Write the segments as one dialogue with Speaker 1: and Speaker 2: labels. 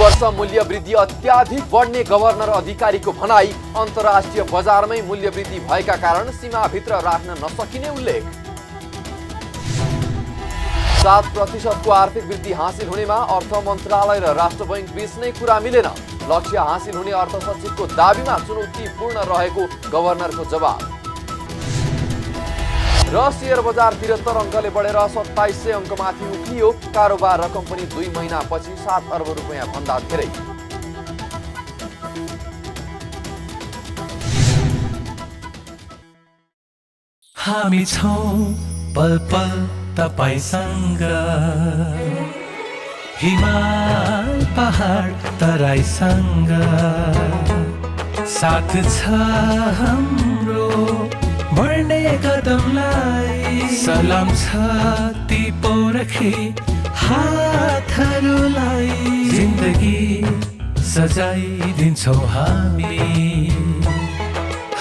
Speaker 1: वर्ष मूल्य वृद्धि अत्याधिक बढ्ने गभर्नर अधिकारीको भनाई। अन्तर्राष्ट्रिय बजारमै मूल्य वृद्धि भएका कारण सीमाभित्र राख्न नसकिने उल्लेख। 7% को आर्थिक वृद्धि हासिल हुनेमा अर्थ मन्त्रालय र राष्ट्र बैंक बीच नै कुरा मिलेन। लक्ष्य हासिल हुने अर्थ सचिवको दाबीमा चुनौतीपूर्ण रहेको गभर्नरको जवाब। र शेयर बजार 73 अङ्कले बढेर 2700 अङ्कमाथि उक्लियो। कारोबार रकम पनि 2 महिनापछि 7 अर्ब रुपियाँ भन्दा धेरै।
Speaker 2: हामी छौं पल पल तपाईसँग, हिमाल पहाड तराईसँग, साथ छ हाम्रो बढ्ने कदमलाई। सलाम छ ती पोरखे हातहरूलाई, जिन्दगी सजाइदिन्छौँ हामी,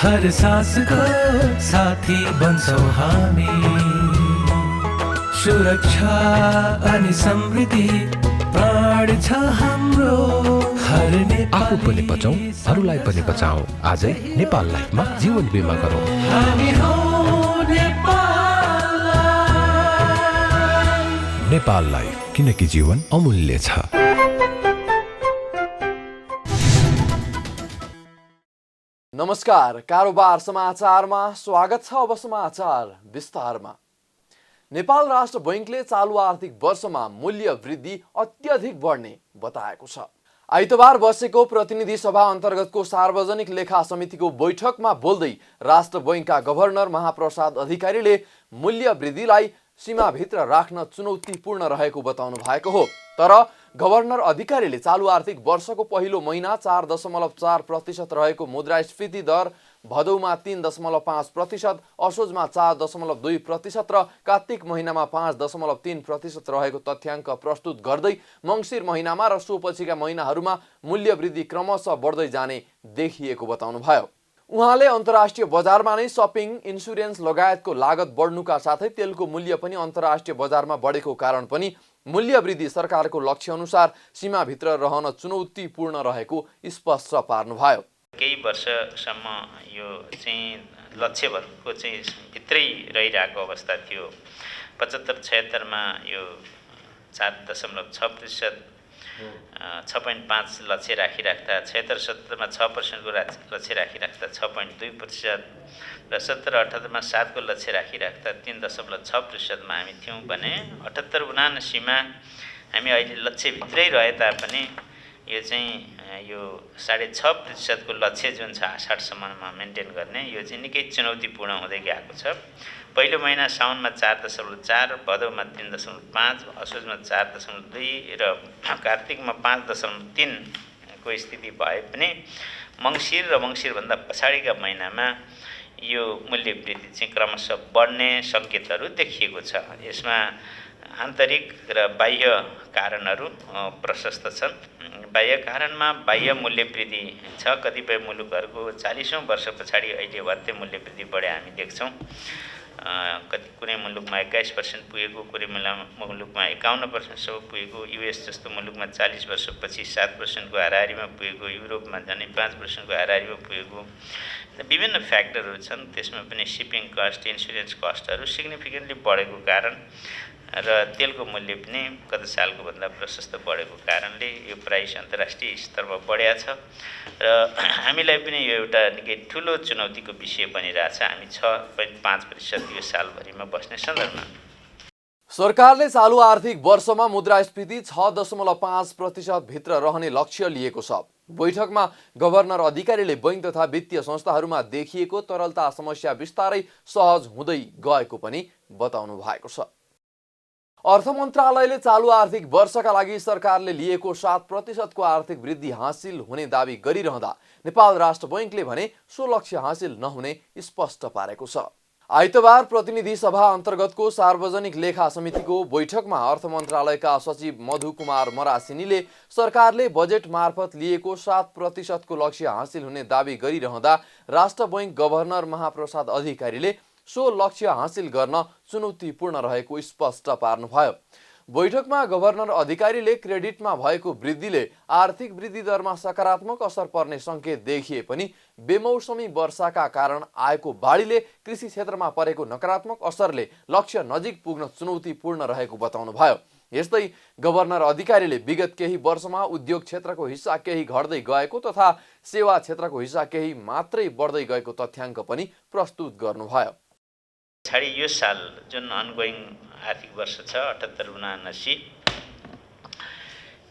Speaker 2: हर सासको साथी बन्छौँ हामी। सुरक्षा अनि समृद्धि प्राण छ हाम्रो, हर
Speaker 3: आफू पनि बचौं, अरूलाई पनि बचाऊ। आजै नेपाल लाइफमा जीवन बिमा गरौँ।
Speaker 2: हामी हौं नेपाल लाइफ।
Speaker 3: नेपाल लाइफ, किनकि जीवन अमूल्य छ।
Speaker 1: नमस्कार, कारोबार समाचारमा स्वागत छ। अब समाचार विस्तारमा। नेपाल राष्ट्र बैंकले चालु आर्थिक वर्षमा मूल्य वृद्धि अत्यधिक बढ्ने बताएको छ। आइतबार बसेको प्रतिनिधि सभा अन्तर्गतको सार्वजनिक लेखा समितिको बैठकमा बोल्दै राष्ट्र बैंकका गभर्नर महाप्रसाद अधिकारीले मूल्य वृद्धिलाई सीमाभित्र राख्न चुनौतीपूर्ण रहेको बताउनु भएको हो। तर गभर्नर अधिकारीले चालु आर्थिक वर्षको पहिलो महिना 4.4% रहेको मुद्रास्फीति दर भदौमा 3.5%, असोजमा 4.2% र कार्तिक महिनामा 5.3% रहेको तथ्याङ्क प्रस्तुत गर्दै मङ्सिर महिनामा र सोपछिका महिनाहरूमा मूल्य वृद्धि क्रमशः बढ्दै जाने देखिएको बताउनुभयो। उहाँले अन्तर्राष्ट्रिय बजारमा नै सपिङ, इन्सुरेन्स लगायतको लागत बढ्नुका साथै तेलको मूल्य पनि अन्तर्राष्ट्रिय बजारमा बढेको कारण पनि मूल्य वृद्धि सरकारको लक्ष्य अनुसार सीमाभित्र रहन चुनौतीपूर्ण रहेको स्पष्ट पार्नुभयो।
Speaker 4: केही वर्षसम्म यो चाहिँ लक्ष्यहरूको चाहिँ भित्रै रहिरहेको अवस्था थियो। 75-76 मा यो 4.6%, 6.5 लक्ष्य राखिराख्दा 76-77 मा 6% को लक्ष्य राखिराख्दा 6.2% र 77-78 मा 7 को लक्ष्य राखिराख्दा 3.6% मा हामी थियौँ भने 78-79 मा हामी अहिले लक्ष्यभित्रै रहे तापनि यो चाहिँ यो 6.5% को लक्ष्य जुन छ आषाढसम्ममा मेन्टेन गर्ने, यो चाहिँ निकै चुनौतीपूर्ण हुँदै गएको छ। पहिलो महिना साउनमा 4.4, भदौमा 3.5, असोजमा 4.2 र कार्तिकमा 5.3 को स्थिति भए पनि मङ्सिर र मङ्सिरभन्दा पछाडिका महिनामा यो मूल्य वृद्धि चाहिँ क्रमशः बढ्ने सङ्केतहरू देखिएको छ। यसमा आन्तरिक र बाह्य कारणहरू प्रशस्त छन्। बाह्य कारणमा बाह्य मूल्य वृद्धि छ। कतिपय मुलुकहरूको 40औं वर्ष पछाडि अहिले वात्तै मूल्य वृद्धि बढे हामी देख्छौँ। कुनै मुलुकमा 21% पुगेको, कुनै मुलुकमा 51% पुगेको, युएस जस्तो मुलुकमा 40 वर्षपछि 7% को हाराहारीमा पुगेको, युरोपमा झनै 5% को हाराहारीमा पुगेको। विभिन्न फ्याक्टरहरू छन्। त्यसमा पनि सिपिङ कस्ट, इन्सुरेन्स कस्टहरू सिग्निफिकेन्टली बढेको कारण र तेलको मूल्य पनि गत सालको भन्दा प्रशस्त बढेको कारणले यो प्राइस अन्तर्राष्ट्रिय स्तरमा बढेको छ र हामीलाई पनि यो एउटा निकै ठुलो चुनौतीको विषय बनिरहेछ। हामी 6.5% यो सालभरिमा बस्ने सन्दर्भमा
Speaker 1: सरकारले चालु आर्थिक वर्षमा मुद्रास्फीति 6.5% भित्र रहने लक्ष्य लिएको छ। बैठकमा गभर्नर अधिकारीले बैंक तथा वित्तीय संस्थाहरूमा देखिएको तरलता समस्या बिस्तारै सहज हुँदै गएको पनि बताउनु भएको छ। अर्थ मन्त्रालयले चालु आर्थिक वर्षका लागि सरकारले लिएको 7% को आर्थिक वृद्धि हासिल हुने दावी गरिरहँदा नेपाल राष्ट्र बैंकले भने सो लक्ष्य हासिल नहुने स्पष्ट पारेको छ। आइतबार प्रतिनिधि सभा अन्तर्गतको सार्वजनिक लेखा समितिको बैठकमा अर्थ मन्त्रालयका सचिव मधु कुमार मरासिनीले सरकारले बजेट मार्फत लिएको 7% को लक्ष्य हासिल हुने दावी गरिरहँदा राष्ट्र बैंक गभर्नर महाप्रसाद अधिकारीले सो लक्ष्य हासिल गर्न चुनौतीपूर्ण रहेको स्पष्ट पार्नुभयो। बैठकमा गभर्नर अधिकारीले क्रेडिटमा भएको वृद्धिले आर्थिक वृद्धि दरमा सकारात्मक असर पर्ने सङ्केत देखिए पनि बेमौसमी वर्षाका कारण आएको बाढीले कृषि क्षेत्रमा परेको नकारात्मक असरले लक्ष्य नजिक पुग्न चुनौतीपूर्ण रहेको बताउनुभयो। यस्तै गभर्नर अधिकारीले विगत केही वर्षमा उद्योग क्षेत्रको हिस्सा केही घट्दै गएको तथा सेवा क्षेत्रको हिस्सा केही मात्रै बढ्दै गएको तथ्याङ्क पनि प्रस्तुत गर्नुभयो।
Speaker 4: पछाडि यो साल जुन अनगोइङ आर्थिक वर्ष छ 78-79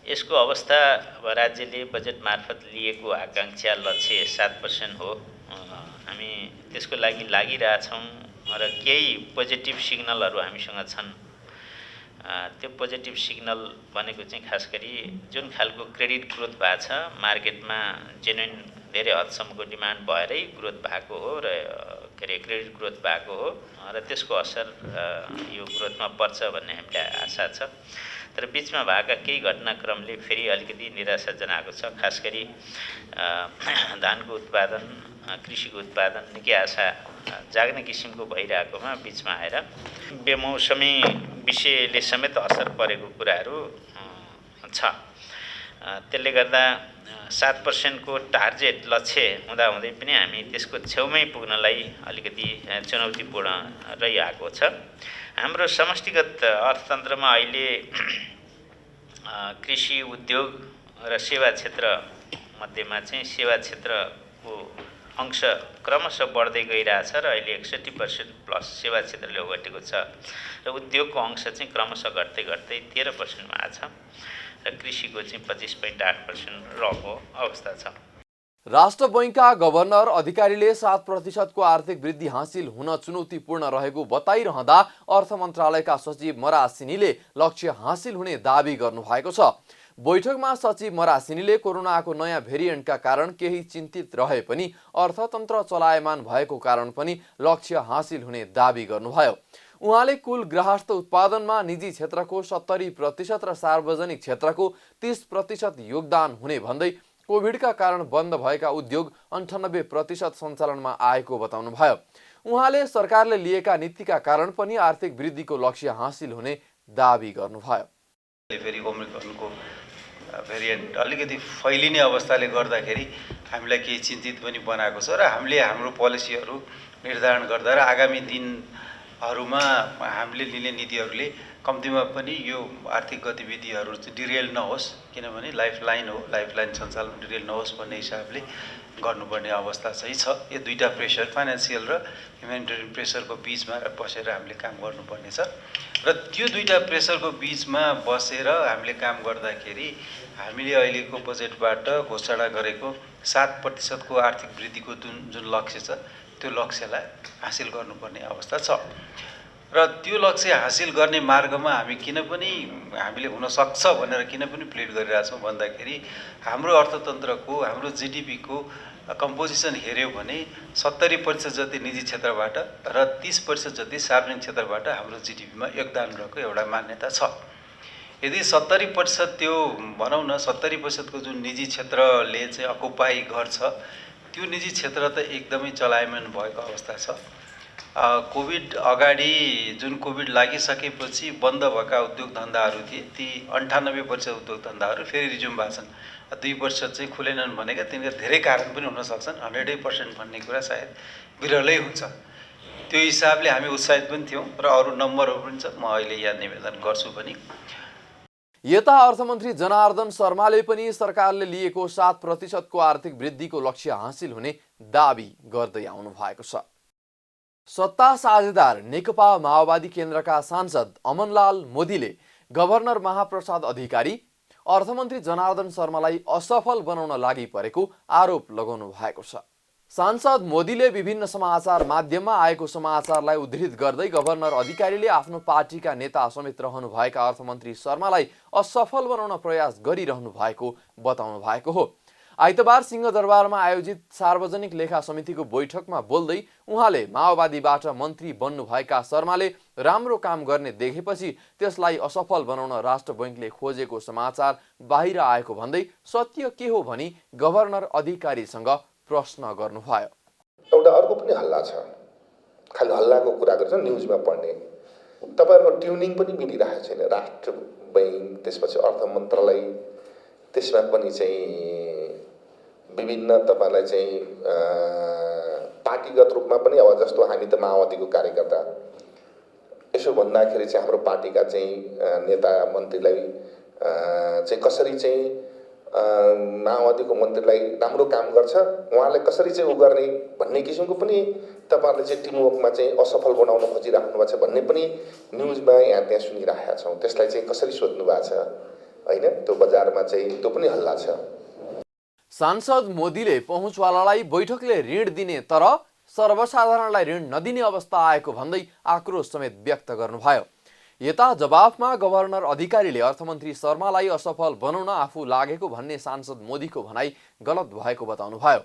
Speaker 4: यसको अवस्था अब राज्यले बजेट मार्फत लिएको आकाङ्क्षा लक्ष्य 7% हो। हामी त्यसको लागि लागिरहेछौँ र केही पोजिटिभ सिग्नलहरू हामीसँग छन्। त्यो पोजिटिभ सिग्नल भनेको चाहिँ खास गरी जुन खालको क्रेडिट ग्रोथ भएको छ मार्केटमा जेन्युन धेरै हदसम्मको डिमान्ड भएरै ग्रोथ भएको हो र क्रेडिट ग्रोथ भएको हो र त्यसको असर यो ग्रोथमा पर्छ भन्ने हामीलाई आशा छ। तर बिचमा भएका केही घटनाक्रमले फेरि अलिकति निराशाजनक छ। खास गरी धानको उत्पादन कृषिको उत्पादन निकै आशा जाग्ने किसिमको भइरहेकोमा बिचमा आएर बेमौसमी विषयले समेत असर परेको कुराहरू छ। त्यसले गर्दा 7% को टार्गेट लक्ष्य हुँदाहुँदै पनि हामी त्यसको छेउमै पुग्नलाई अलिकति चुनौतीपूर्ण रहिआएको छ। हाम्रो समष्टिगत अर्थतन्त्रमा अहिले कृषि उद्योग र सेवा क्षेत्र मध्येमा चाहिँ सेवा क्षेत्रको अंश क्रमशः बढ्दै गइरहेछ र अहिले 61% प्लस सेवा क्षेत्रले ओगटेको छ र उद्योगको अंश चाहिँ क्रमशः घट्दै घट्दै 13% मा आछ र कृषिको चाहिँ 25.8% रहेको अवस्था छ।
Speaker 1: राष्ट्र बैंकका गभर्नर अधिकारीले 7% को आर्थिक वृद्धि हासिल हुन चुनौतीपूर्ण रहेको बताइरहँदा अर्थ मन्त्रालयका सचिव मरासिनीले लक्ष्य हासिल हुने दाबी गर्नुभएको छ। बैठकमा सचिव मरासिनीले कोरोनाको नयाँ भेरिएन्टका कारण केही चिन्तित रहे पनि अर्थतन्त्र चलायमान भएको कारण पनि लक्ष्य हासिल हुने दाबी गर्नुभयो। उहाँले कुल गृहस्थ उत्पादनमा निजी क्षेत्रको 70% र सार्वजनिक क्षेत्रको 30% योगदान हुने भन्दै कोभिडका कारण बन्द भएका उद्योग 98% सञ्चालनमा आएको बताउनुभयो। उहाँले सरकारले लिएका नीतिका कारण पनि आर्थिक वृद्धिको लक्ष्य हासिल हुने दाबी गर्नुभयो।
Speaker 5: फेरि ओमिक्रोनको भेरिएन्ट अलिकति फैलिने अवस्थाले गर्दाखेरि हामीलाई केही चिन्तित पनि बनाएको छ र हामीले हाम्रो पोलिसीहरू निर्धारण गर्दा र आगामी दिनहरूमा हामीले लिने नीतिहरूले कम्तीमा पनि यो आर्थिक गतिविधिहरू चाहिँ डिरेल नहोस्, किनभने लाइफलाइन हो, लाइफलाइन सञ्चालन डिरेल नहोस् भन्ने हिसाबले गर्नुपर्ने अवस्था चाहिँ छ। यो दुईटा प्रेसर फाइनान्सियल र ह्युमेनिटेरियन प्रेसरको बिचमा बसेर हामीले काम गर्नुपर्ने छ र त्यो दुईटा प्रेसरको बिचमा बसेर हामीले काम गर्दाखेरि हामीले अहिलेको बजेटबाट घोषणा गरेको 7% को आर्थिक वृद्धिको जुन लक्ष्य छ त्यो लक्ष्यलाई हासिल गर्नुपर्ने अवस्था छ र त्यो लक्ष्य हासिल गर्ने मार्गमा हामी किन पनि हामीले हुन सक्छ भनेर किन पनि प्लिड गरिरहेछौँ भन्दाखेरि हाम्रो अर्थतन्त्रको हाम्रो जीडीपीको कम्पोजिसन हेर्यो भने 70% जति निजी क्षेत्रबाट र 30% जति सार्वजनिक क्षेत्रबाट हाम्रो जीडीपीमा योगदान रहेको एउटा मान्यता छ। यदि 70% त्यो भनौँ न 70% को जुन निजी क्षेत्रले चाहिँ अकुपाई गर्छ त्यो निजी क्षेत्र त एकदमै चलायमान भएको अवस्था छ। कोभिड अगाडि जुन कोभिड लागिसकेपछि बन्द भएका उद्योग धन्दाहरू थिए ती 98% उद्योग धन्दाहरू फेरि रिज्युम भएको छन्। 2% चाहिँ खुलेनन् भनेका तिनीहरू धेरै कारण पनि हुन सक्छन्। 100% भन्ने कुरा सायद विरलै हुन्छ। त्यो हिसाबले हामी उत्साहित पनि थियौँ र अरू नम्बरहरू पनि छ, म अहिले यहाँ निवेदन गर्छु पनि।
Speaker 1: यता अर्थमन्त्री जनार्दन शर्माले पनि सरकारले लिएको 7% को आर्थिक वृद्धिको लक्ष्य हासिल हुने दाबी गर्दै आउनु भएको छ। सत्ता साझेदार नेकपा माओवादी केन्द्रका सांसद अमनलाल मोदीले गभर्नर महाप्रसाद अधिकारी अर्थमन्त्री जनार्दन शर्मालाई असफल बनाउन लागि परेको आरोप लगाउनु भएको छ। सांसद मोदीले विभिन्न समाचार माध्यममा आएको समाचारलाई उद्धृत गर्दै गभर्नर अधिकारीले आफ्नो पार्टीका नेता समेत रहनु भएका अर्थमन्त्री शर्मालाई असफल बनाउन प्रयास गरिरहनु भएको बताउनु भएको हो। आइतबार सिंहदरबारमा आयोजित सार्वजनिक लेखा समितिको बैठकमा बोल्दै उहाँले माओवादीबाट मन्त्री बन्नुभएका शर्माले राम्रो काम गर्ने देखेपछि त्यसलाई असफल बनाउन राष्ट्र बैंकले खोजेको समाचार बाहिर आएको भन्दै सत्य के हो भनी गभर्नर अधिकारीसँग प्रश्न गर्नुभयो।
Speaker 6: एउटा अर्को पनि हल्ला छ, खालि हल्लाको कुरा गर्छ न्युजमा पढ्ने। तपाईँहरूको ट्युनिङ पनि मिलिरहेको छैन। राष्ट्र बैङ्क, त्यसपछि अर्थ मन्त्रालय, त्यसमा पनि चाहिँ विभिन्न तपाईँलाई चाहिँ पार्टीगत रूपमा पनि अब जस्तो हामी त माओवादीको कार्यकर्ता, यसो भन्दाखेरि चाहिँ हाम्रो पार्टीका चाहिँ नेता मन्त्रीलाई चाहिँ कसरी चाहिँ माओवादीको मन्त्रीलाई राम्रो काम गर्छ उहाँलाई कसरी चाहिँ उ गर्ने भन्ने किसिमको पनि तपाईँहरूले चाहिँ टिमवर्कमा चाहिँ असफल बनाउन खोजिराख्नु भएको छ भन्ने पनि न्युजमा यहाँ त्यहाँ सुनिरहेका छौँ। त्यसलाई चाहिँ कसरी सोध्नु भएको छ होइन? त्यो बजारमा चाहिँ त्यो पनि हल्ला छ।
Speaker 1: सांसद मोदीले पहुँचवालालाई बैठकले ऋण दिने तर सर्वसाधारणलाई ऋण नदिने अवस्था आएको भन्दै आक्रोश समेत व्यक्त गर्नुभयो। यता जवाफमा गभर्नर अधिकारीले अर्थमन्त्री शर्मालाई असफल बनाउन आफू लागेको भन्ने सांसद मोदीको भनाई गलत भएको बताउनुभयो।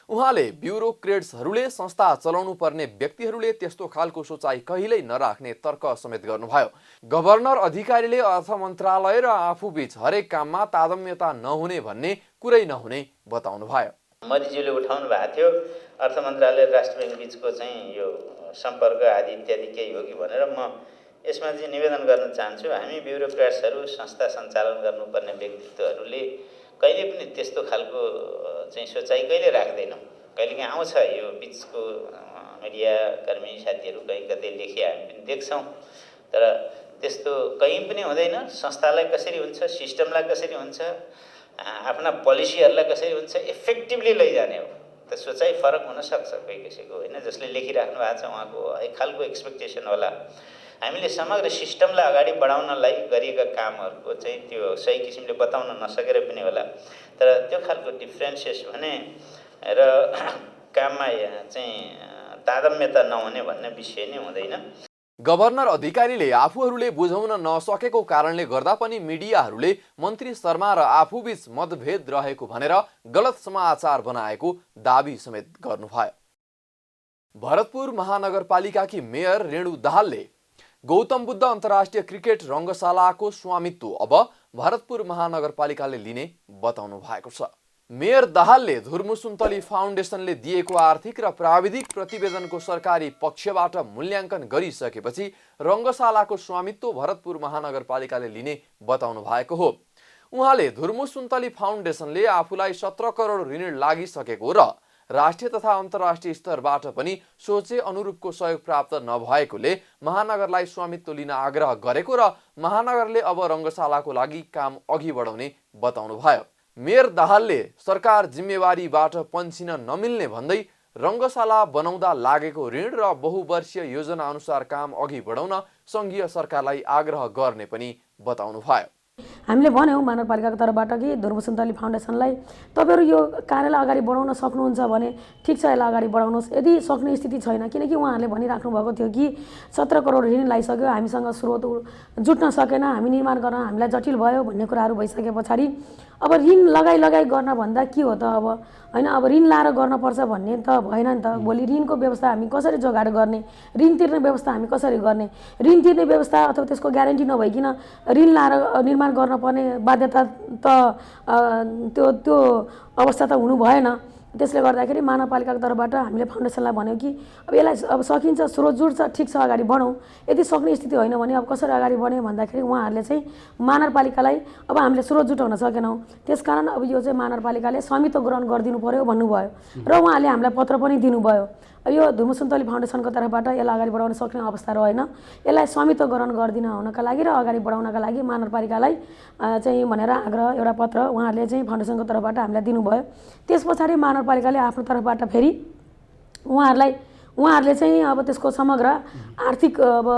Speaker 1: उहाँले ब्युरोक्रेट्सहरूले संस्था चलाउनु पर्ने व्यक्तिहरूले त्यस्तो खालको सोचाइ कहिल्यै नराख्ने तर्क समेत गर्नुभयो। गभर्नर अधिकारीले अर्थ मन्त्रालय र आफूबीच हरेक काममा तादम्यता नहुने भन्ने कुरै नहुने बताउनुभयो।
Speaker 4: मोदीजीले उठाउनु भएको थियो अर्थ मन्त्रालय र राष्ट्र ब्याङ्क बिचको चाहिँ यो सम्पर्क आदि इत्यादि केही हो कि भनेर म यसमा चाहिँ निवेदन गर्न चाहन्छु। हामी ब्युरोक्रेट्सहरू, संस्था सञ्चालन गर्नुपर्ने व्यक्तित्वहरूले कहिले पनि त्यस्तो खालको चाहिँ सोचाइ कहिले राख्दैनौँ। कहिलेकाहीँ आउँछ यो बिचको मिडिया कर्मी साथीहरू कहीँ कतै लेखे हामी पनि देख्छौँ, तर त्यस्तो कहीँ पनि हुँदैन। संस्थालाई कसरी हुन्छ, सिस्टमलाई कसरी हुन्छ, आफ्ना पोलिसीहरूलाई कसरी हुन्छ इफेक्टिभली लैजाने हो। त सोचाइ फरक हुनसक्छ कोही कसैको होइन। जसले लेखिराख्नु भएको छ उहाँको एक खालको एक्सपेक्टेसन होला। हामीले समग्र सिस्टमलाई अगाडि बढाउनलाई गरिएका कामहरूको चाहिँ त्यो सही किसिमले बताउन नसकेर पनि होला, तर त्यो खालको डिफ्रेन्सेस भने र काममा चाहिँ तादम्यता नहुने भन्ने विषय नै हुँदैन।
Speaker 1: गभर्नर अधिकारीले आफूहरूले बुझाउन नसकेको कारणले गर्दा पनि मिडियाहरूले मन्त्री शर्मा र आफूबीच मतभेद रहेको भनेर गलत समाचार बनाएको दाबी समेत गर्नुभयो। भरतपुर महानगरपालिकाकी मेयर रेणु दाहालले गौतम बुद्ध अन्तर्राष्ट्रिय क्रिकेट रङ्गशालाको स्वामित्व अब भरतपुर महानगरपालिकाले लिने बताउनु भएको छ। मेयर दाहालले धुर्मुसुन्तली फाउन्डेसनले दिएको आर्थिक र प्राविधिक प्रतिवेदनको सरकारी पक्षबाट मूल्याङ्कन गरिसकेपछि रङ्गशालाको स्वामित्व भरतपुर महानगरपालिकाले लिने बताउनु भएको हो। उहाँले धुर्मुसुन्तली फाउन्डेसनले आफूलाई 17 करोड ऋण लागिसकेको र राष्ट्रिय तथा अन्तर्राष्ट्रिय स्तरबाट पनि सोचे अनुरूपको सहयोग प्राप्त नभएकोले महानगरलाई स्वामित्व लिन आग्रह गरेको र महानगरले अब रङ्गशालाको लागि काम अघि बढाउने बताउनुभयो। मेयर दाहालले सरकार जिम्मेवारीबाट पन्छिन नमिल्ने भन्दै रङ्गशाला बनाउँदा लागेको ऋण र बहुवर्षीय योजना अनुसार काम अघि बढाउन सङ्घीय सरकारलाई आग्रह गर्ने पनि बताउनुभयो।
Speaker 7: हामीले भन्यौँ महानगरपालिकाको तर्फबाट कि धुर्मुसुन्तली फाउन्डेसनलाई तपाईँहरू यो कार्यलाई अगाडि बढाउन सक्नुहुन्छ भने ठिक छ, यसलाई अगाडि बढाउनुहोस्। यदि सक्ने स्थिति छैन, किनकि उहाँहरूले भनिराख्नु भएको थियो कि 17 करोड ऋण लागिसक्यो, हामीसँग स्रोत जुट्न सकेन, हामी निर्माण गर्न हामीलाई जटिल भयो भन्ने कुराहरू भइसके पछाडि अब ऋण लगाई गर्न भन्दा के हो त अब होइन। अब ऋण लाएर गर्नुपर्छ भन्ने त भएन नि त। भोलि ऋणको व्यवस्था हामी कसरी जोगाड गर्ने, ऋण तिर्ने व्यवस्था हामी कसरी गर्ने, ऋण तिर्ने व्यवस्था अथवा त्यसको ग्यारेन्टी नभइकन ऋण लाएर निर्माण गर्नुपर्ने बाध्यता त त्यो अवस्था त हुनु भएन। त्यसले गर्दाखेरि महानगरपालिकाको तर्फबाट हामीले फाउन्डेसनलाई भन्यौँ कि अब यसलाई अब सकिन्छ, स्रोत जुट्छ, ठिक छ, अगाडि बढौँ। यदि सक्ने स्थिति होइन भने अब कसरी अगाडि बढ्ने भन्दाखेरि उहाँहरूले चाहिँ महानगरपालिकालाई अब हामीले स्रोत जुटाउन सकेनौँ, त्यसकारण अब यो चाहिँ महानगरपालिकाले स्वामित्व ग्रहण गरिदिनु पर्यो भन्नुभयो र उहाँहरूले हामीलाई पत्र पनि दिनुभयो। यो धुर्मुसुन्तली फाउन्डेसनको तर्फबाट यसलाई अगाडि बढाउन सक्ने अवस्था रहेन। यसलाई स्वामित्व ग्रहण गरिदिन हुनका लागि र अगाडि बढाउनका लागि महानगरपालिकालाई चाहिँ भनेर आग्रह एउटा पत्र उहाँहरूले चाहिँ फाउन्डेसनको तर्फबाट हामीलाई दिनुभयो। त्यस पछाडि महानगरपालिकाले आफ्नो तर्फबाट फेरि उहाँहरूले चाहिँ अब त्यसको समग्र आर्थिक अब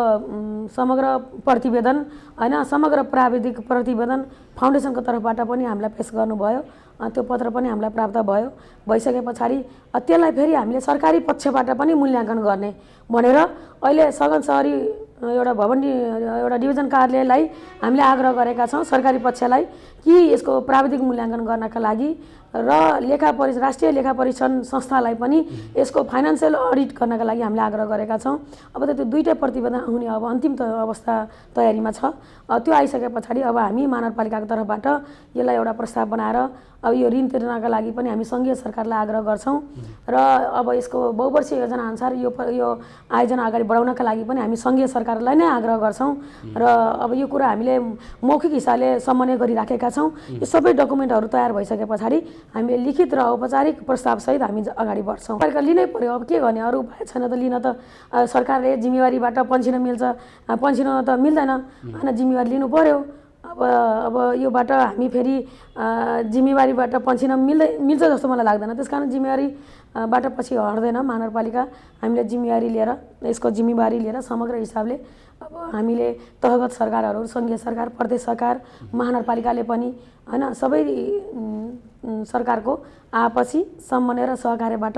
Speaker 7: समग्र प्रतिवेदन होइन, समग्र प्राविधिक प्रतिवेदन फाउन्डेसनको तर्फबाट पनि हामीलाई पेस गर्नुभयो। त्यो पत्र पनि हामीलाई प्राप्त भयो। भइसके पछाडि त्यसलाई फेरि हामीले सरकारी पक्षबाट पनि मूल्याङ्कन गर्ने भनेर अहिले सघन शहरी एउटा भवन एउटा डिभिजन कार्यालयलाई हामीले आग्रह गरेका छौँ, सरकारी पक्षलाई, कि यसको प्राविधिक मूल्याङ्कन गर्नका लागि र राष्ट्रिय लेखा परीक्षण संस्थालाई पनि यसको फाइनेन्सियल अडिट गर्नका लागि हामीले आग्रह गरेका छौँ। अब त त्यो दुईटै प्रतिवेदन आउने अब अन्तिम अवस्था तयारीमा छ। त्यो आइसके पछाडि अब हामी महानगरपालिकाको तर्फबाट यसलाई एउटा प्रस्ताव बनाएर अब यो ऋण तिर्नका लागि पनि हामी सङ्घीय सरकारलाई आग्रह गर्छौँ र अब यसको बहुवर्षीय योजना अनुसार यो आयोजना अगाडि बढाउनका लागि पनि हामी सङ्घीय सरकार सरकारलाई नै आग्रह गर्छौँ र अब यो कुरा हामीले मौखिक हिसाबले समन्वय गरिराखेका छौँ। यो सबै डकुमेन्टहरू तयार भइसके पछाडि हामीले लिखित र औपचारिक प्रस्तावसहित हामी अगाडि बढ्छौँ। सरकार लिनै पर्यो, अब के गर्ने, अरू उपाय छैन त लिन त सरकारले जिम्मेवारीबाट पन्सिन मिल्छ, पन्सिन त मिल्दैन होइन, जिम्मेवारी लिनु पर्यो। अब योबाट हामी फेरि जिम्मेवारीबाट पन्सिन मिल्छ जस्तो मलाई लाग्दैन। त्यस कारण जिम्मेवारीबाट पछि हट्दैन महानगरपालिका। हामीले जिम्मेवारी लिएर यसको जिम्मेवारी लिएर समग्र हिसाबले अब हामीले तहगत सरकारहरू, सङ्घीय सरकार, प्रदेश सरकार, महानगरपालिकाले पनि होइन सबै सरकारको आपसी समन्वय र सहकार्यबाट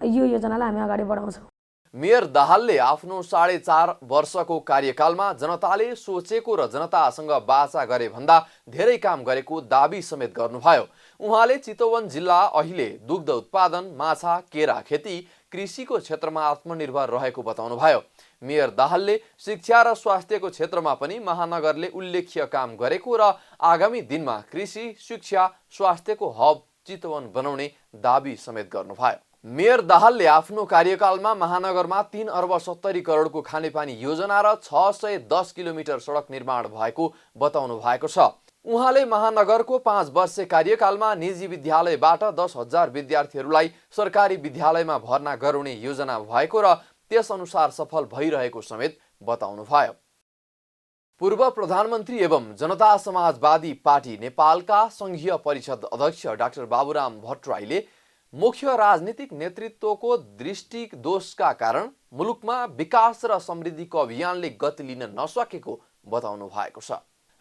Speaker 7: यो योजनालाई हामी अगाडि बढाउँछौँ।
Speaker 1: मेयर दाहालले आफ्नो 4.5 वर्षको कार्यकालमा जनताले सोचेको र जनतासँग बाचा गरे भन्दा धेरै काम गरेको दाबी समेत गर्नुभयो। उहाँले चितवन जिल्ला अहिले दुग्ध उत्पादन, माछा, केरा खेती, कृषिको क्षेत्रमा आत्मनिर्भर रहेको बताउनुभयो। मेयर दाहालले शिक्षा र स्वास्थ्यको क्षेत्रमा पनि महानगरले उल्लेख्य काम गरेको र आगामी दिनमा कृषि, शिक्षा, स्वास्थ्यको हब चितवन बनाउने दाबी समेत गर्नुभयो। मेयर दाहालले आफ्नो कार्यकालमा महानगरमा 3 अर्ब 70 करोडको खानेपानी योजना र 610 किलोमिटर सडक निर्माण भएको बताउनु भएको छ। उहाँले महानगरको 5 वर्षे कार्यकालमा निजी विद्यालयबाट 10,000 विद्यार्थीहरूलाई सरकारी विद्यालयमा भर्ना गराउने योजना भएको र त्यसअनुसार सफल भइरहेको समेत बताउनुभयो। पूर्व प्रधानमन्त्री एवं जनता समाजवादी पार्टी नेपालका सङ्घीय परिषद अध्यक्ष डाक्टर बाबुराम भट्टराईले मुख्य राजनीतिक नेतृत्वको दृष्टि दोषका कारण मुलुकमा विकास र समृद्धिको अभियानले गति लिन नसकेको बताउनु भएको छ।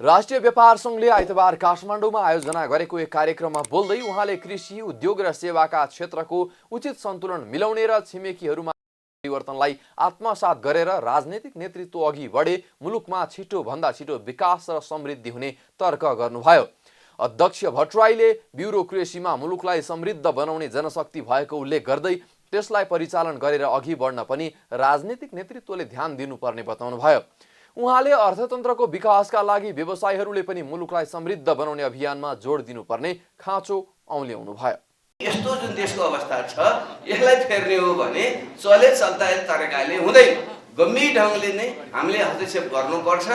Speaker 1: राष्ट्रिय व्यापार सङ्घले आइतबार काठमाडौँमा आयोजना गरेको एक कार्यक्रममा बोल्दै उहाँले कृषि, उद्योग र सेवाका क्षेत्रको उचित सन्तुलन मिलाउने र छिमेकीहरूमा परिवर्तनलाई आत्मसात गरेर राजनीतिक नेतृत्व अघि बढे मुलुकमा छिटोभन्दा छिटो विकास र समृद्धि हुने तर्क गर्नुभयो। अध्यक्ष भट्टराईले ब्युरोक्रेसीमा मुलुकलाई समृद्ध बनाउने जनशक्ति भएको उल्लेख गर्दै त्यसलाई परिचालन गरेर अघि बढ्न पनि राजनीतिक नेतृत्वले ध्यान दिनुपर्ने बताउनुभयो। उहाँले अर्थतन्त्रको विकासका लागि व्यवसायीहरूले पनि मुलुकलाई समृद्ध बनाउने अभियानमा जोड दिनुपर्ने खाँचो औल्याउनुभयो।
Speaker 8: यस्तो जुन देशको अवस्था छ यसलाई फेर्ने हो भने चल्ता तरिकाले हुँदैन। गम्भीर ढङ्गले नै हामीले हस्तक्षेप गर्नुपर्छ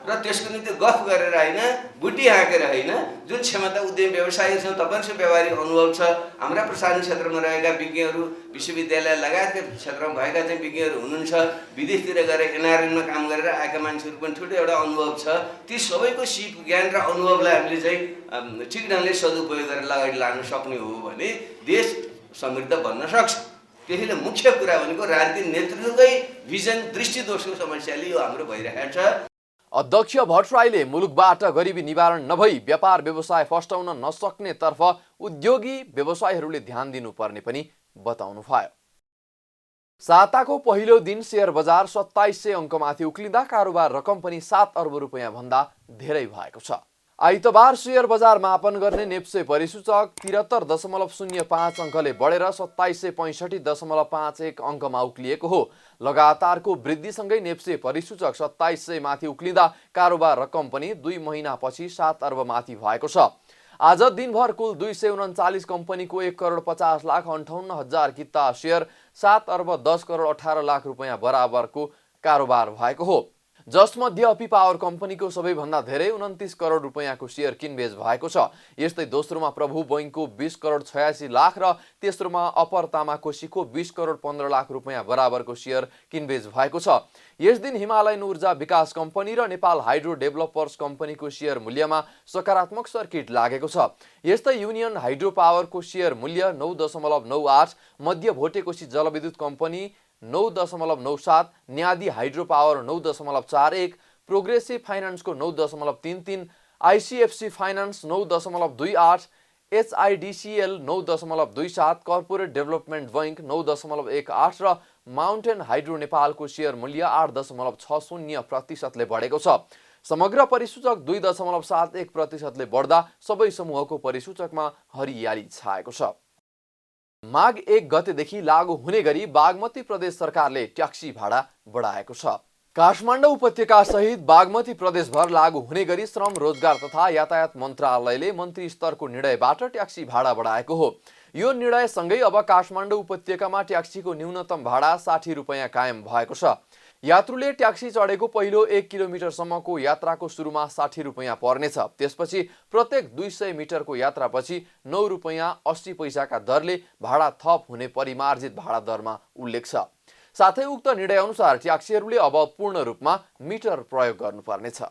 Speaker 8: र त्यसको निम्ति गफ गरेर होइन, बुटी हाँकेर होइन, जुन क्षमता उद्यम व्यवसायी छ, तपाईँहरूको व्यावहारिक अनुभव छ, हाम्रा प्रशासन क्षेत्रमा रहेका विज्ञहरू, विश्वविद्यालय लगायतका क्षेत्रमा भएका चाहिँ विज्ञहरू हुनुहुन्छ, विदेशतिर गएर एनआरएनमा काम गरेर आएका मान्छेहरू पनि ठुलो एउटा अनुभव छ। ती सबैको सिप, ज्ञान र अनुभवलाई हामीले चाहिँ ठिक ढङ्गले सदुपयोग गरेर अगाडि लान सक्ने हो भने देश समृद्ध बन्न सक्छ। त्यसैले मुख्य कुरा भनेको राजनीतिक नेतृत्वकै भिजन, दृष्टिदोषको समस्याले यो हाम्रो भइरहेको छ।
Speaker 1: अध्यक्ष भट्टराईले मुलुकबाट गरिबी निवारण नभई व्यापार व्यवसाय फस्टाउन नसक्ने तर्फ उद्योगी व्यवसायीहरूले ध्यान दिनुपर्ने पनि बताउनुभयो। साताको पहिलो दिन शेयर बजार 2700 अङ्कमाथि उक्लिँदा कारोबार रकम पनि 7 अर्ब रुपियाँ भन्दा धेरै भएको छ। आइतबार शेयर बजार मापन गर्ने नेप्से परिसूचक 73.05 अङ्कले बढेर 2765.51 अङ्कमा उक्लिएको हो। लगातारको वृद्धिसँगै नेप्से परिसूचक 2700 माथि उक्लिँदा कारोबार रकम पनि 2 महिनापछि 7 अर्ब माथि भएको छ। आज दिनभर कुल 239 कम्पनीको 1,50,58,000 किता शेयर 7 अर्ब 10 करोड 18 लाख रुपियाँ बराबरको कारोबार भएको हो। जसमध्ये अपी पावर कम्पनीको सबैभन्दा धेरै 29 करोड रुपियाँको शेयर किनबेच भएको छ। यस्तै दोस्रोमा प्रभु बैङ्कको 20 करोड 86 लाख र तेस्रोमा अपर तामाकोशीको 20 करोड 15 लाख रुपियाँ बराबरको शेयर किनबेच भएको छ। यस दिन हिमालयन ऊर्जा विकास कम्पनी र नेपाल हाइड्रो डेभलपर्स कम्पनीको शेयर मूल्यमा सकारात्मक सर्किट लागेको छ। यस्तै युनियन हाइड्रो पावरको शेयर मूल्य 9.98, Madhya Bhotekoshi Jalvidyut company 9.97, Nyadi hydro power 9.41, progressive फाइनान्सको 9.33, ICFC finance 9.28, HIDCL 9.27, corporate development bank 9.18 र माउन्टेन हाइड्रो नेपालको शेयर मूल्य 8.60% बढेको छ। समग्र परिसूचक 2.71% बढ्दा सबै समूहको परिसूचकमा हरियाली छाएको छ। माघ 1 गतेदेखि लागू हुने गरी बागमती प्रदेश सरकारले ट्याक्सी भाडा बढाएको छ। काठमाडौँ उपत्यका सहित बागमती प्रदेशभर लागू हुने गरी श्रम, रोजगार तथा यातायात मन्त्रालयले मन्त्री स्तरको निर्णयबाट ट्याक्सी भाडा बढाएको हो। यो निर्णयसँगै अब काठमाडौँ उपत्यकामा ट्याक्सीको न्यूनतम भाडा 60 रुपियाँ कायम भएको छ। यात्रुले ट्याक्सी चढेको पहिलो 1 किलोमिटरसम्मको यात्राको सुरुमा 60 रुपैयाँ पर्नेछ। त्यसपछि प्रत्येक 200 मिटरको यात्रापछि 9 रुपैयाँ 80 पैसाका दरले भाडा थप हुने परिमार्जित भाडा दरमा उल्लेख छ। साथै उक्त निर्णय अनुसार ट्याक्सीहरूले अब पूर्ण रूपमा मिटर प्रयोग गर्नुपर्नेछ।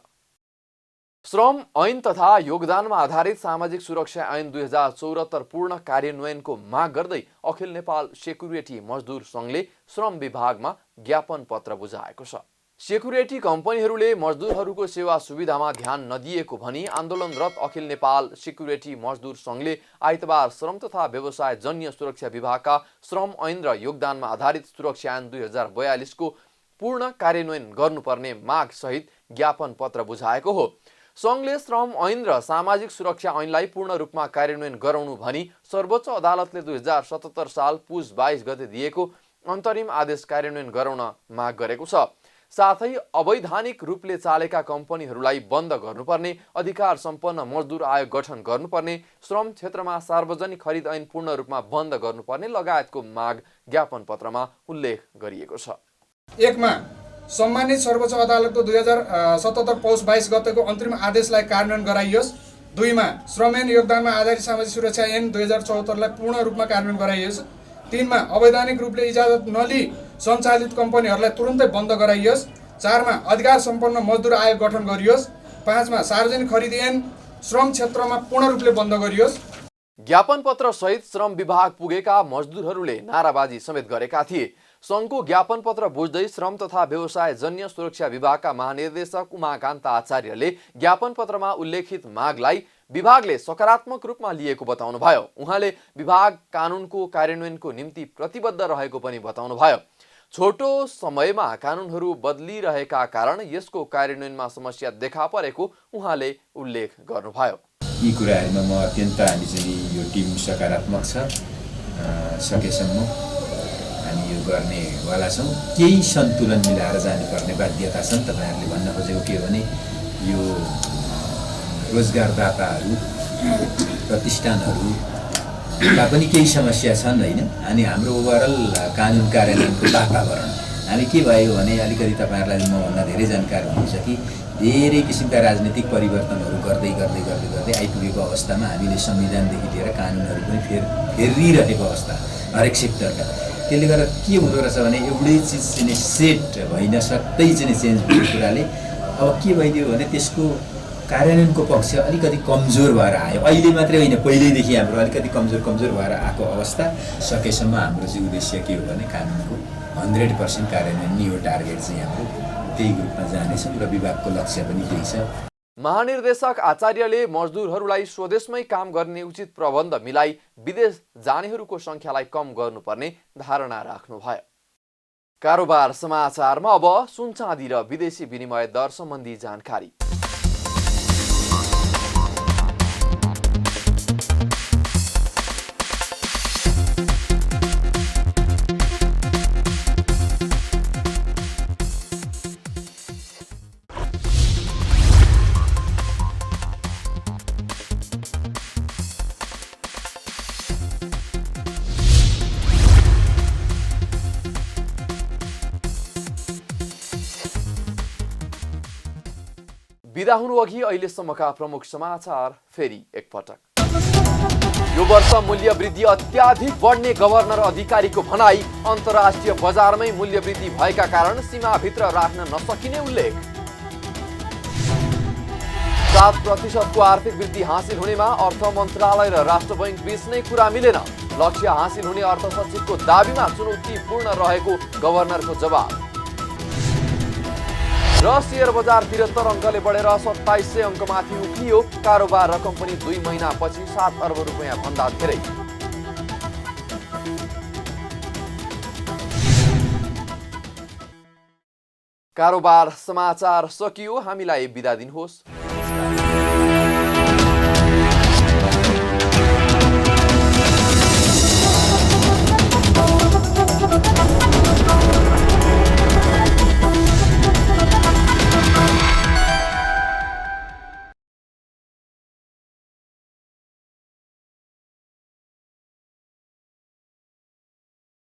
Speaker 1: श्रम ऐन तथा योगदानमा आधारित सामाजिक सुरक्षा ऐन 2074 पूर्ण कार्यान्वयनको माग गर्दै अखिल नेपाल सेक्युरिटी मजदुर संघले श्रम विभागमा ज्ञापन पत्र बुझाएको छ। सेक्युरिटी कम्पनीहरूले मजदुरहरूको सेवा सुविधामा ध्यान नदिएको भनी आन्दोलनरत अखिल नेपाल सेक्युरिटी मजदुर संघले आइतबार श्रम तथा व्यवसाय जन्य सुरक्षा विभागका श्रम ऐन र योगदानमा आधारित सुरक्षा ऐन 2042 को पूर्ण कार्यान्वयन गर्नुपर्ने माग सहित ज्ञापन पत्र बुझाएको हो। संघले श्रम ऐन र सामाजिक सुरक्षा ऐनलाई पूर्ण रूपमा कार्यान्वयन गराउनु भनी सर्वोच्च अदालतले 2077 साल पुस 22 गते दिएको अन्तरिम आदेश कार्यान्वयन गराउन माग गरेको छ। साथै अवैधानिक रूपले चालेका कम्पनीहरूलाई बन्द गर्नुपर्ने, अधिकार सम्पन्न मजदुर आयोग गठन गर्नुपर्ने, श्रम क्षेत्रमा सार्वजनिक खरिद ऐन पूर्ण रूपमा बन्द गर्नुपर्ने लगायतको माग ज्ञापन पत्रमा उल्लेख गरिएको छ।
Speaker 9: एकमा सम्मानित सर्वोच्च अदालतको 2077 पौष 22 गतेको अन्तरिम आदेशलाई कार्यान्वयन गराइयोस्। 2 मा श्रम ऐन योगदानमा आधारित सामाजिक सुरक्षा ऐन 2074 लाई पूर्ण रूपमा कार्यान्वयन गराइयोस्। 3 मा अवैधानिक रूपले इजाजत नलिई सञ्चालित कम्पनीहरूलाई तुरुन्तै बन्द गराइयोस्। 4 मा अधिकार सम्पन्न मजदुर आयोग गठन गरियोस्। 5 मा सार्वजनिक खरिद ऐन श्रम क्षेत्रमा पूर्ण रूपले बन्द गरियोस्।
Speaker 1: ज्ञापन पत्र सहित श्रम विभाग पुगेका मजदुरहरूले नाराबाजी समेत गरेका थिए। संघको ज्ञापन पत्र बुझ्दै श्रम तथा व्यवसाय जन्य सुरक्षा विभागका महानिर्देशक उमाकान्त आचार्यले ज्ञापन पत्रमा उल्लेखित मागलाई विभागले सकारात्मक रूपमा लिएको बताउनुभयो। उहाँले विभाग कानुनको कार्यान्वयनको निम्ति प्रतिबद्ध रहेको पनि बताउनुभयो। छोटो समयमा कानुनहरू बदलिरहेका कारण यसको कार्यान्वयनमा समस्या देखा परेको उहाँले उल्लेख गर्नुभयो।
Speaker 10: यी कुराहरूमा म अत्यन्त हामी चाहिँ यो टिम सकारात्मक छ, सकेसम्म हामी यो गर्नेवाला छौँ। केही सन्तुलन मिलाएर जानुपर्ने बाध्यता छन्। तपाईँहरूले भन्न खोजेको के हो भने यो रोजगारदाताहरू प्रतिष्ठानहरूका पनि केही समस्या छन् होइन। अनि हाम्रो ओभरअल कानुन कार्यान्वयनको वातावरण हामी के भयो भने अलिकति तपाईँहरूलाई म भन्न धेरै जानकारी हुनुहुन्छ कि धेरै किसिमका राजनीतिक परिवर्तनहरू गर्दै गर्दै गर्दै गर्दै आइपुगेको अवस्थामा हामीले संविधानदेखि लिएर कानुनहरू पनि फेरिरहेको अवस्था हरेक सेक्टरका। त्यसले गर्दा के हुँदो रहेछ भने एउटै चिज चाहिँ सेट भइ नसक्दै चाहिँ चेन्ज भएको कुराले अब के भइदियो भने त्यसको कार्यान्वयनको पक्ष अलिकति कमजोर भएर आयो। अहिले मात्रै होइन, पहिल्यैदेखि हाम्रो अलिकति कमजोर भएर आएको अवस्था। सकेसम्म हाम्रो चाहिँ उद्देश्य के हो भने कानुनको 100% कार्यान्वयन नै हो टार्गेट चाहिँ हाम्रो। त्यही ग्रुपमा जानेछौँ र विभागको लक्ष्य पनि त्यही छ।
Speaker 1: महानिर्देशक आचार्यले मजदुरहरूलाई स्वदेशमै काम गर्ने उचित प्रबन्ध मिलाई विदेश जानेहरूको संख्यालाई कम गर्नुपर्ने धारणा राख्नुभयो। कारोबार समाचारमा अब सुन चाँदी र विदेशी विनिमय दर सम्बन्धी जानकारी। बिदा हुनु अघि अहिलेसम्मका प्रमुख समाचार फेरि एकपटक। यो वर्ष मूल्य वृद्धि अत्याधिक बढ्ने गभर्नर अधिकारीको भनाई। अन्तर्राष्ट्रिय बजारमै मूल्य वृद्धि भएका कारण सीमाभित्र राख्न नसकिने उल्लेख। 7% आर्थिक वृद्धि हासिल हुनेमा अर्थ मन्त्रालय र राष्ट्र बैंक बीच नै कुरा मिलेन। लक्ष्य हासिल हुने अर्थ सचिवको दाबीमा चुनौतीपूर्ण रहेको गभर्नरको जवाब। र शेयर बजार 73 अङ्कले बढेर 2700 अङ्कमाथि उक्लियो। कारोबार रकम पनि 2 महिनापछि 7 अर्ब रुपैयाँ भन्दा धेरै। कारोबार समाचार सकियो। हामीलाई बिदा दिनुहोस्।